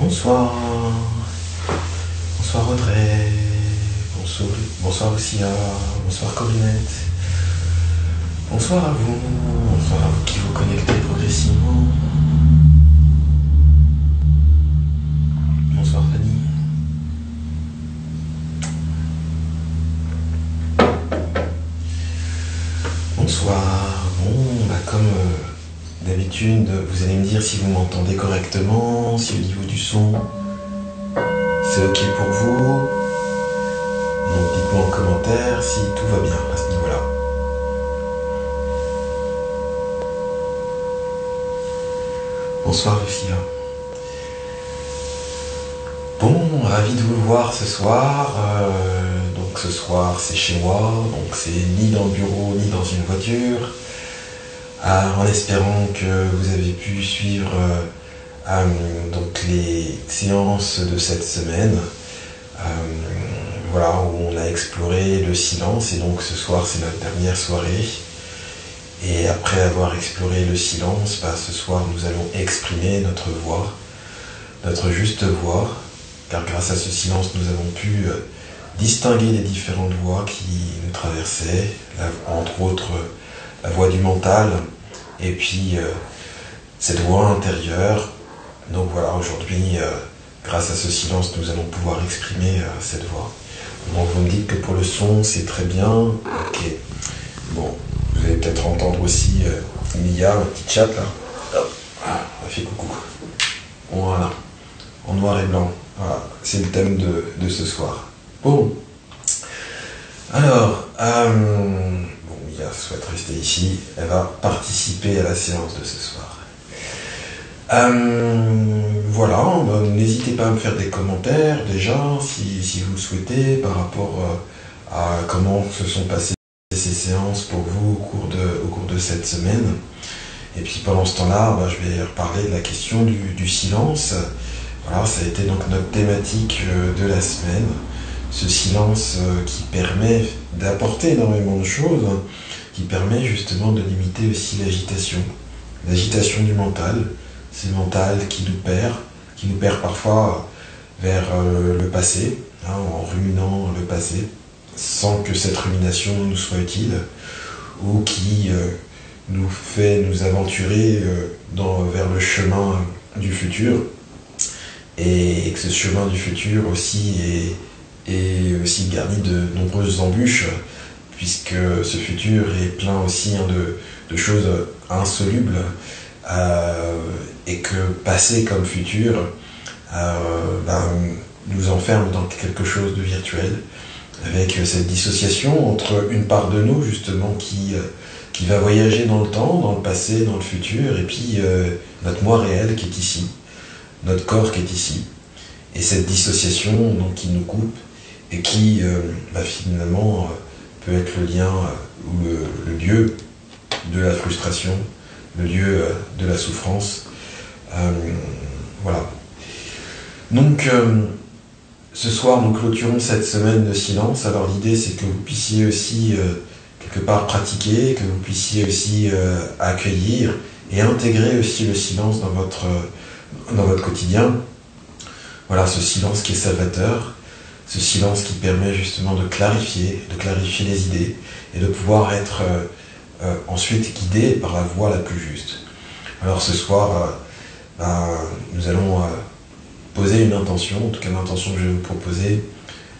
Bonsoir, bonsoir Audrey, bonsoir Lucia, bonsoir Corinette, bonsoir à vous qui vous connectez progressivement, bonsoir Fanny. Bonsoir, comme d'habitude, vous allez me dire si vous m'entendez correctement, si au niveau du son, c'est ok pour vous. Donc dites-moi en commentaire si tout va bien à ce niveau-là. Bonsoir Lucia. Ravi de vous voir ce soir. Donc ce soir c'est chez moi, donc c'est ni dans le bureau ni dans une voiture. En espérant que vous avez pu suivre donc les séances de cette semaine, où on a exploré le silence, et donc ce soir c'est notre dernière soirée. Et après avoir exploré le silence, ce soir nous allons exprimer notre voix, notre juste voix, car grâce à ce silence nous avons pu distinguer les différentes voix qui nous traversaient, entre autres la voix du mental, et puis cette voix intérieure. Donc voilà, aujourd'hui, grâce à ce silence, nous allons pouvoir exprimer cette voix. Donc vous me dites que pour le son, c'est très bien. Ok. Bon, vous allez peut-être entendre aussi Mia, ma petite chatte là. Hop, elle fait coucou. Voilà, en noir et blanc. Voilà, c'est le thème de ce soir. Bon. Alors, Mia souhaite rester ici, elle va participer à la séance de ce soir. N'hésitez pas à me faire des commentaires déjà, si vous le souhaitez, par rapport à comment se sont passées ces séances pour vous au cours de cette semaine. Et puis pendant ce temps-là, je vais reparler de la question du silence. Voilà, ça a été donc notre thématique de la semaine. Ce silence qui permet d'apporter énormément de choses, qui permet justement de limiter aussi l'agitation du mental. C'est le mental qui nous perd parfois vers le passé, en ruminant le passé, sans que cette rumination nous soit utile, ou qui nous fait nous aventurer vers le chemin du futur, et que ce chemin du futur aussi est aussi garni de nombreuses embûches, puisque ce futur est plein aussi de choses insolubles, et que passé comme futur nous enferme dans quelque chose de virtuel, avec cette dissociation entre une part de nous justement qui va voyager dans le temps, dans le passé, dans le futur, et puis notre moi réel qui est ici, notre corps qui est ici, et cette dissociation donc, qui nous coupe et qui finalement peut être le lien ou le lieu de la frustration, le lieu de la souffrance. Voilà. Donc ce soir nous clôturons cette semaine de silence. Alors l'idée c'est que vous puissiez aussi quelque part pratiquer, que vous puissiez aussi accueillir et intégrer aussi le silence dans votre quotidien. Voilà, ce silence qui est salvateur, ce silence qui permet justement de clarifier les idées et de pouvoir être ensuite guidé par la voie la plus juste. Alors ce soir, nous allons poser une intention, en tout cas l'intention que je vais vous proposer,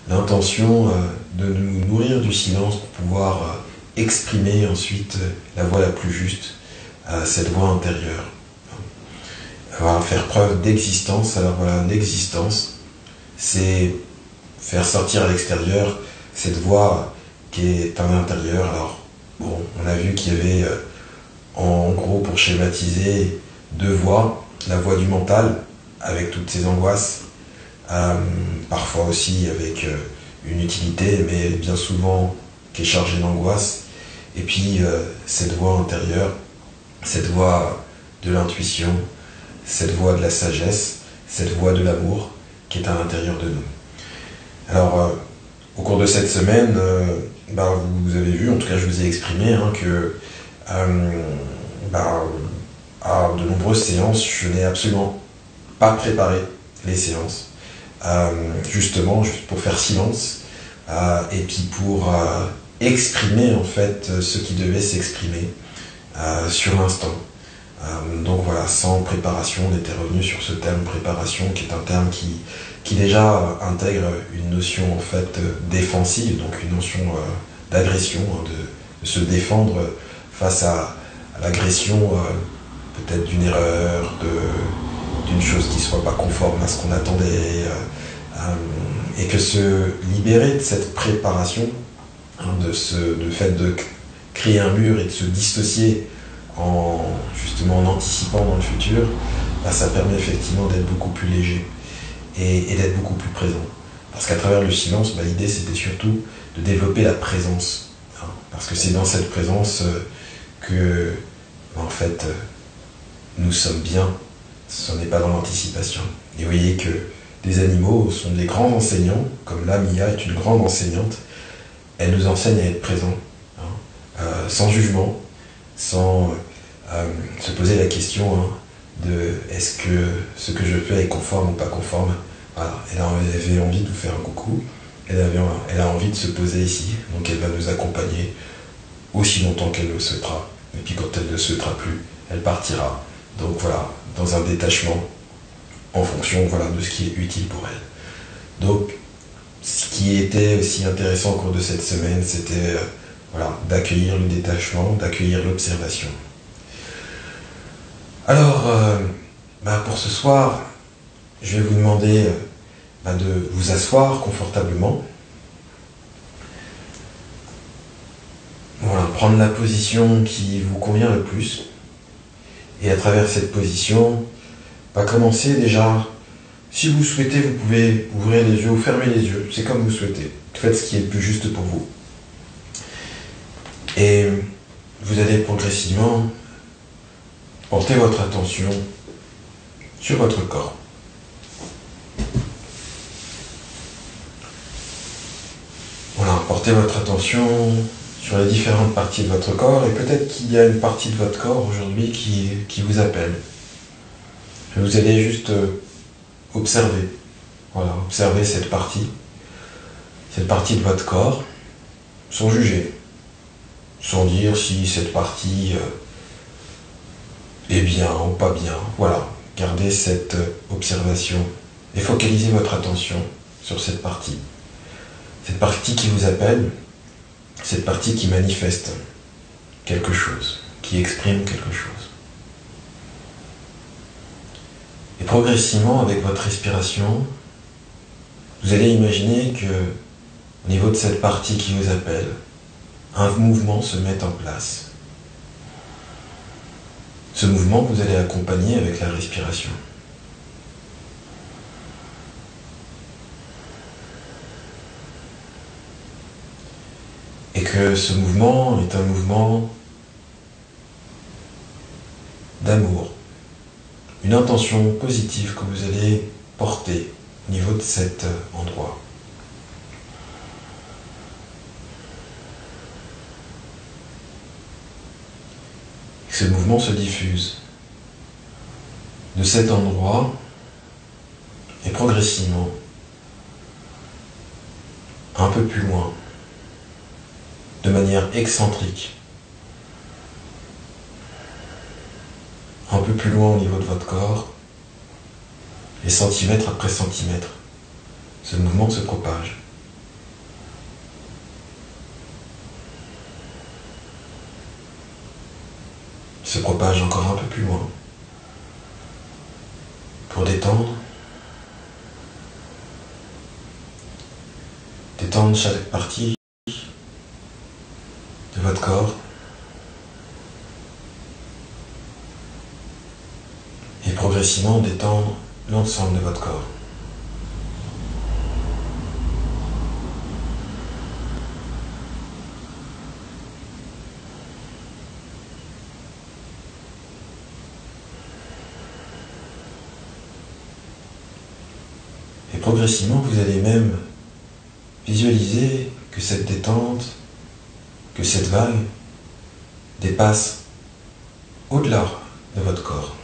l'intention de nous nourrir du silence pour pouvoir exprimer ensuite la voie la plus juste, cette voie intérieure. Faire preuve d'existence. Alors voilà, l'existence, c'est faire sortir à l'extérieur cette voie qui est à l'intérieur. Alors, on a vu qu'il y avait, en gros, pour schématiser, deux voies. La voie du mental, avec toutes ses angoisses, parfois aussi avec une utilité, mais bien souvent qui est chargée d'angoisse. Et puis, cette voie intérieure, cette voie de l'intuition, cette voie de la sagesse, cette voie de l'amour qui est à l'intérieur de nous. Alors, au cours de cette semaine, vous avez vu, en tout cas je vous ai exprimé, que à de nombreuses séances, je n'ai absolument pas préparé les séances, justement, juste pour faire silence, et puis pour exprimer en fait ce qui devait s'exprimer sur l'instant. Donc voilà, sans préparation, on était revenu sur ce terme préparation, qui est un terme qui déjà intègre une notion en fait défensive, donc une notion d'agression, hein, de se défendre face à l'agression peut-être d'une erreur, d'une chose qui ne soit pas conforme à ce qu'on attendait, et que se libérer de cette préparation, hein, de fait de créer un mur et de se dissocier justement en anticipant dans le futur, ça permet effectivement d'être beaucoup plus léger et d'être beaucoup plus présent. Parce qu'à travers le silence, l'idée c'était surtout de développer la présence, hein, parce que c'est dans cette présence que en fait nous sommes bien, ce n'est pas dans l'anticipation. Et vous voyez que des animaux sont des grands enseignants, comme là Mia est une grande enseignante, elle nous enseigne à être présent, hein, sans jugement, sans se poser la question, hein, de est-ce que ce que je fais est conforme ou pas conforme. Voilà. Elle avait envie de vous faire un coucou, elle a envie de se poser ici, donc elle va nous accompagner aussi longtemps qu'elle le souhaitera, et puis quand elle ne le souhaitera plus, elle partira. Donc voilà, dans un détachement en fonction, voilà, de ce qui est utile pour elle. Donc ce qui était aussi intéressant au cours de cette semaine, c'était voilà, d'accueillir le détachement, d'accueillir l'observation. Alors, pour ce soir, je vais vous demander de vous asseoir confortablement. Voilà, prendre la position qui vous convient le plus. Et à travers cette position, commencer déjà. Si vous souhaitez, vous pouvez ouvrir les yeux ou fermer les yeux. C'est comme vous souhaitez. Faites ce qui est le plus juste pour vous. Et vous allez progressivement porter votre attention sur votre corps. Voilà, portez votre attention sur les différentes parties de votre corps, et peut-être qu'il y a une partie de votre corps aujourd'hui qui vous appelle. Et vous allez juste observer, voilà, observer cette partie de votre corps, sans juger, sans dire si cette partie est bien ou pas bien. Voilà, gardez cette observation et focalisez votre attention sur cette partie qui vous appelle, cette partie qui manifeste quelque chose, qui exprime quelque chose. Et progressivement, avec votre respiration, vous allez imaginer que, au niveau de cette partie qui vous appelle, un mouvement se met en place. Ce mouvement, vous allez accompagner avec la respiration. Et que ce mouvement est un mouvement d'amour, une intention positive que vous allez porter au niveau de cet endroit. Et ce mouvement se diffuse de cet endroit et progressivement un peu plus loin, de manière excentrique, un peu plus loin au niveau de votre corps, et centimètre après centimètre, ce mouvement se propage. Il se propage encore un peu plus loin, pour détendre chaque partie de votre corps, et progressivement détendre l'ensemble de votre corps. Et progressivement, vous allez même visualiser que cette détente, que cette vague dépasse au-delà de votre corps.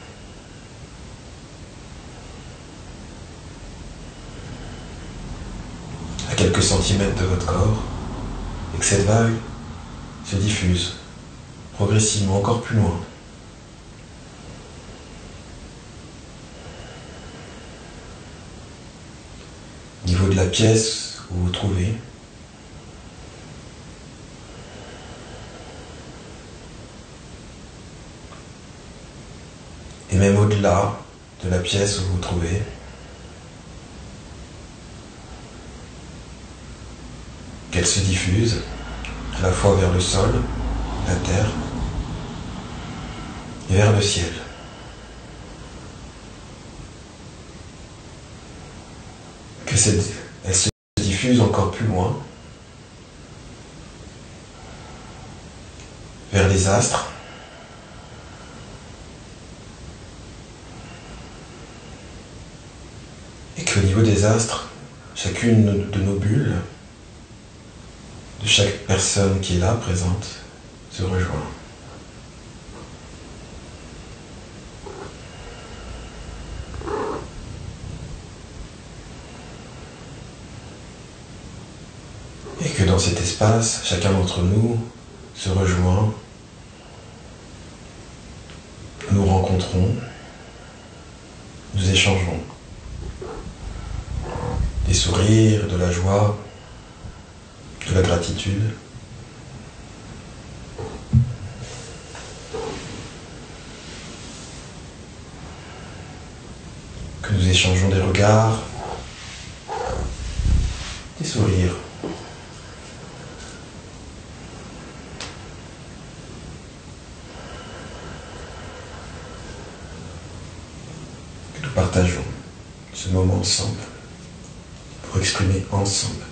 quelques centimètres de votre corps, et que cette vague se diffuse progressivement encore plus loin. Au niveau de la pièce où vous vous trouvez, et même au-delà de la pièce où vous vous trouvez, qu'elle se diffuse à la fois vers le sol, la terre, et vers le ciel. Elle se diffuse encore plus loin, vers les astres, et qu'au niveau des astres, chacune de nos bulles, de chaque personne qui est là, présente, se rejoint. Et que dans cet espace, chacun d'entre nous se rejoint, nous rencontrons, nous échangeons. Des sourires, de la joie, de la gratitude. Que nous échangeons des regards, des sourires. Que nous partageons ce moment ensemble, pour exprimer ensemble.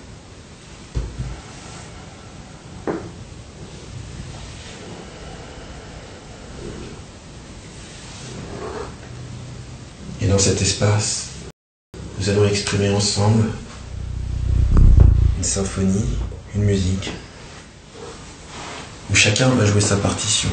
Et dans cet espace, nous allons exprimer ensemble une symphonie, une musique, où chacun va jouer sa partition.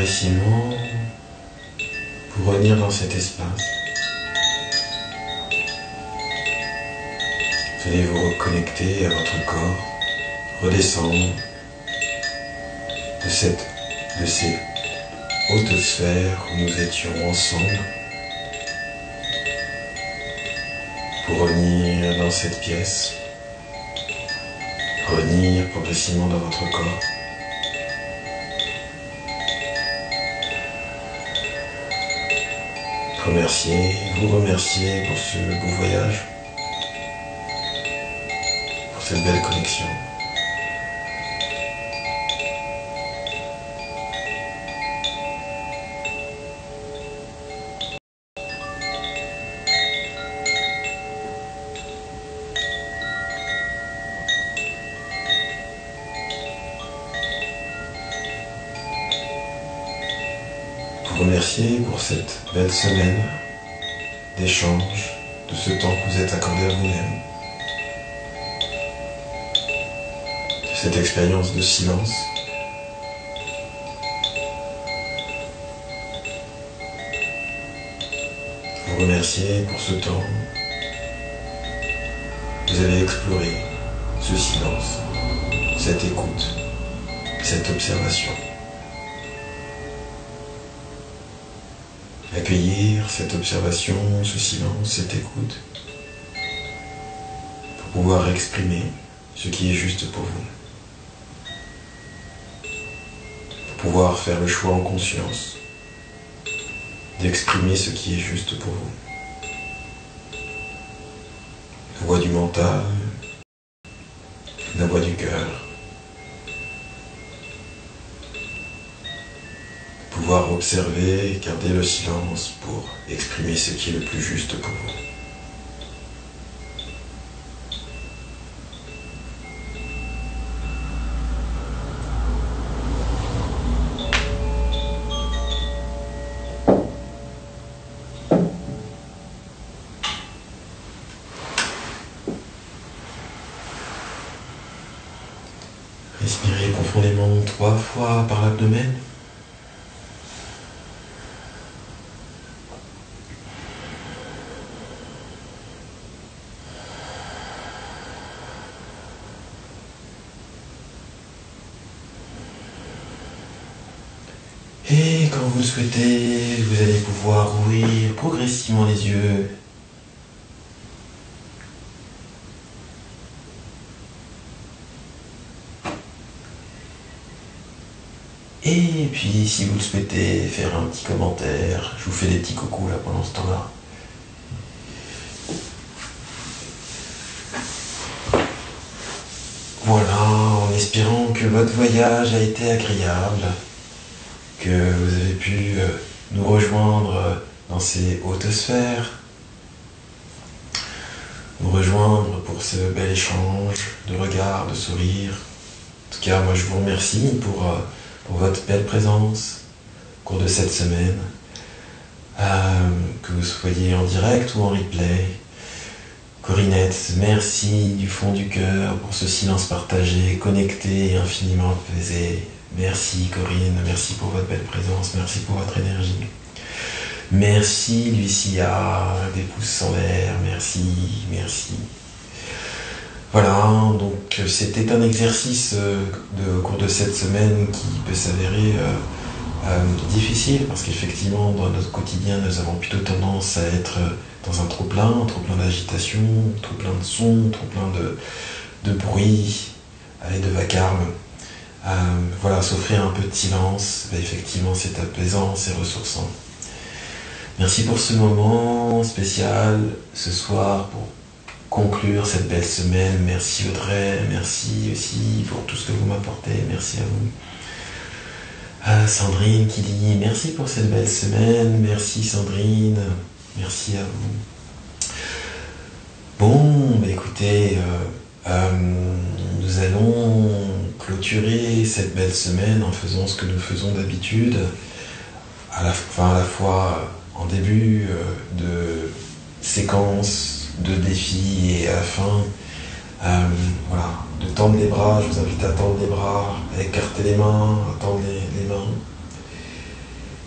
progressivement, pour revenir dans cet espace, vous allez vous reconnecter à votre corps, redescendre de ces hautes sphères où nous étions ensemble, pour revenir dans cette pièce, revenir progressivement dans votre corps. Vous remercier pour ce beau voyage, pour cette belle connexion. Vous remercier pour cette belle semaine d'échange, de ce temps que vous êtes accordé à vous-même, de cette expérience de silence. Vous remercier pour ce temps que vous avez exploré ce silence, cette écoute, cette observation. Accueillir cette observation, ce silence, cette écoute, pour pouvoir exprimer ce qui est juste pour vous. Pour pouvoir faire le choix en conscience d'exprimer ce qui est juste pour vous. La voix du mental, la voix du cœur. Pouvoir observer, garder le silence pour exprimer ce qui est le plus juste pour vous. Respirez profondément 3 fois par l'abdomen. Et quand vous le souhaitez, vous allez pouvoir ouvrir progressivement les yeux. Et puis, si vous le souhaitez, faire un petit commentaire. Je vous fais des petits coucous là pendant ce temps-là. Voilà, en espérant que votre voyage a été agréable, que vous avez pu nous rejoindre dans ces hautes sphères, nous rejoindre pour ce bel échange de regards, de sourires. En tout cas, moi je vous remercie pour votre belle présence au cours de cette semaine, que vous soyez en direct ou en replay. Corinette, merci du fond du cœur pour ce silence partagé, connecté et infiniment apaisé. Merci Corinne, merci pour votre belle présence, merci pour votre énergie. Merci Lucia, des pouces en l'air, merci. Voilà, donc c'était un exercice au cours de cette semaine qui peut s'avérer difficile parce qu'effectivement dans notre quotidien nous avons plutôt tendance à être dans un trop-plein d'agitation, trop-plein de sons, trop-plein de bruit et de vacarme. Voilà, s'offrir un peu de silence, effectivement c'est apaisant, c'est ressourçant. Merci pour ce moment spécial ce soir pour conclure cette belle semaine. Merci Audrey, merci aussi pour tout ce que vous m'apportez, merci à vous. Sandrine qui dit merci pour cette belle semaine, merci Sandrine, merci à vous. Bon, écoutez, nous allons clôturer cette belle semaine en faisant ce que nous faisons d'habitude, à la fois en début de séquence de défis et à la fin, voilà, de tendre les bras. Je vous invite à tendre les bras, à écarter les mains, à tendre les mains.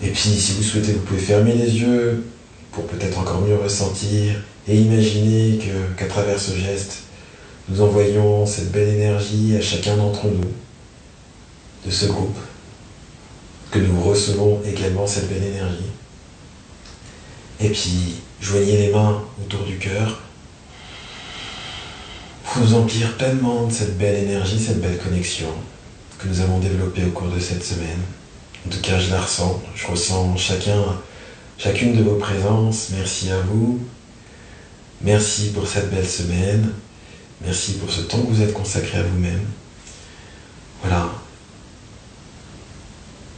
Et puis, si vous souhaitez, vous pouvez fermer les yeux pour peut-être encore mieux ressentir et imaginer qu'à travers ce geste, nous envoyons cette belle énergie à chacun d'entre nous, de ce groupe, que nous recevons également cette belle énergie. Et puis, joignez les mains autour du cœur pour nous emplir pleinement de cette belle énergie, cette belle connexion que nous avons développée au cours de cette semaine. En tout cas, je la ressens, je ressens chacune de vos présences. Merci à vous. Merci pour cette belle semaine. Merci pour ce temps que vous êtes consacré à vous-même. Voilà.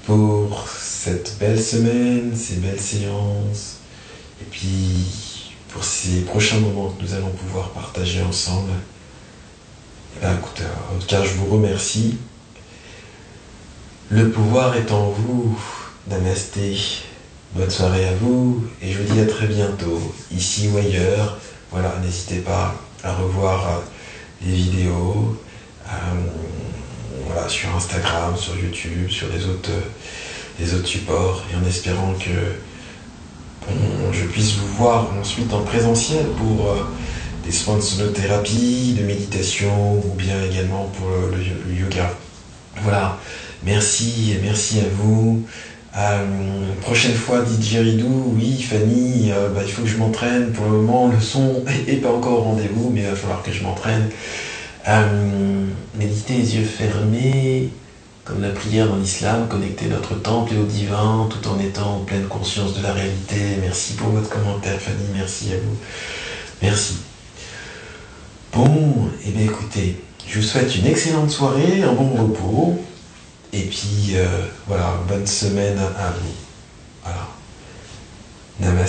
Pour cette belle semaine, ces belles séances, et puis pour ces prochains moments que nous allons pouvoir partager ensemble. Écoutez, en tout cas, je vous remercie. Le pouvoir est en vous. Namasté. Bonne soirée à vous et je vous dis à très bientôt, ici ou ailleurs. Voilà, n'hésitez pas à revoir les vidéos voilà, sur Instagram, sur YouTube, sur les autres supports, et en espérant que je puisse vous voir ensuite en présentiel pour des soins de sonothérapie, de méditation ou bien également pour le yoga. Voilà, merci à vous. Prochaine fois, didgeridoo, oui, Fanny, il faut que je m'entraîne. Pour le moment, le son est pas encore au rendez-vous, mais il va falloir que je m'entraîne. Méditer les yeux fermés, comme la prière dans l'islam, connecter notre temple et au divin, tout en étant en pleine conscience de la réalité. Merci pour votre commentaire, Fanny, merci à vous. Merci. Bon, et bien écoutez, je vous souhaite une excellente soirée, un bon repos. Et puis, voilà, bonne semaine à vous. Voilà. Namaste.